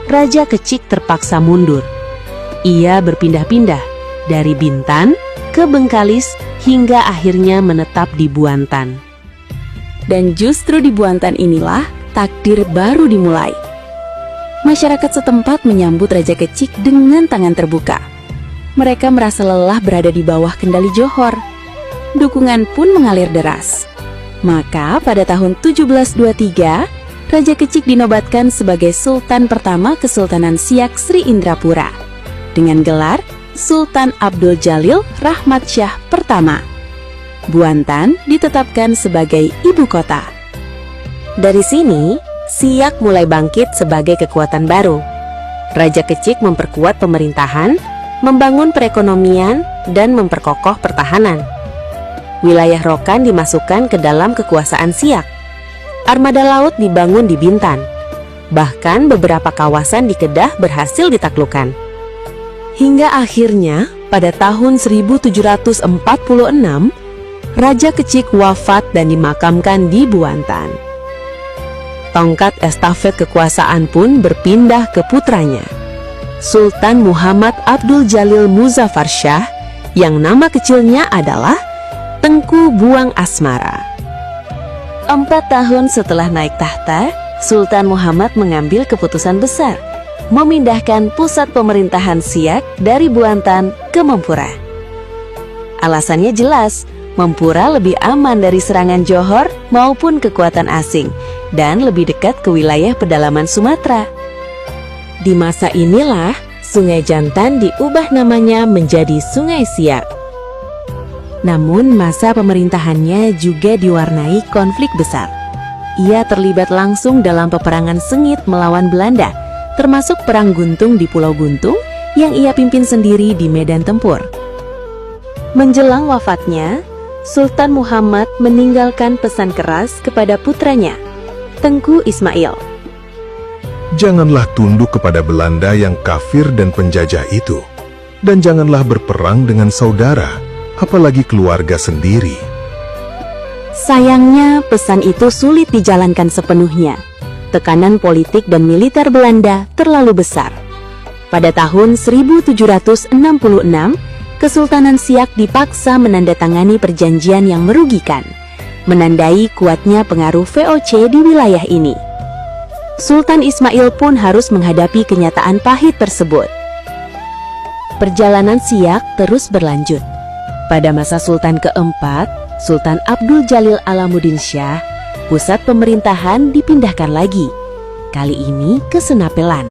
Raja Kecik terpaksa mundur. Ia berpindah-pindah dari Bintan ke Bengkalis hingga akhirnya menetap di Buantan. Dan justru di Buantan inilah takdir baru dimulai. Masyarakat setempat menyambut Raja Kecik dengan tangan terbuka. Mereka merasa lelah berada di bawah kendali Johor. Dukungan pun mengalir deras. Maka pada tahun 1723, Raja Kecik dinobatkan sebagai Sultan pertama Kesultanan Siak Sri Indrapura dengan gelar Sultan Abdul Jalil Rahmat Syah pertama. Buantan ditetapkan sebagai ibu kota. Dari sini, Siak mulai bangkit sebagai kekuatan baru. Raja Kecik memperkuat pemerintahan, membangun perekonomian, dan memperkokoh pertahanan. Wilayah Rokan dimasukkan ke dalam kekuasaan Siak. Armada laut dibangun di Bintan. Bahkan beberapa kawasan di Kedah berhasil ditaklukkan. Hingga akhirnya pada tahun 1746, Raja Kecik wafat dan dimakamkan di Buantan. Tongkat estafet kekuasaan pun berpindah ke putranya, Sultan Muhammad Abdul Jalil Muzaffar Shah, yang nama kecilnya adalah Tengku Buang Asmara. 4 tahun setelah naik tahta, Sultan Muhammad mengambil keputusan besar, memindahkan pusat pemerintahan Siak dari Buantan ke Mempura. Alasannya jelas, Mempura lebih aman dari serangan Johor maupun kekuatan asing, dan lebih dekat ke wilayah pedalaman Sumatera. Di masa inilah, Sungai Jantan diubah namanya menjadi Sungai Siak. Namun masa pemerintahannya juga diwarnai konflik besar. Ia terlibat langsung dalam peperangan sengit melawan Belanda, termasuk Perang Guntung di Pulau Guntung yang ia pimpin sendiri di medan tempur. Menjelang wafatnya, Sultan Muhammad meninggalkan pesan keras kepada putranya, Tengku Ismail. Janganlah tunduk kepada Belanda yang kafir dan penjajah itu, dan janganlah berperang dengan saudara, apalagi keluarga sendiri. Sayangnya, pesan itu sulit dijalankan sepenuhnya. Tekanan politik dan militer Belanda terlalu besar. Pada tahun 1766, Kesultanan Siak dipaksa menandatangani perjanjian yang merugikan, menandai kuatnya pengaruh VOC di wilayah ini. Sultan Ismail pun harus menghadapi kenyataan pahit tersebut. Perjalanan Siak terus berlanjut. Pada masa Sultan keempat, Sultan Abdul Jalil Alamuddin Shah, pusat pemerintahan dipindahkan lagi, kali ini ke Senapelan.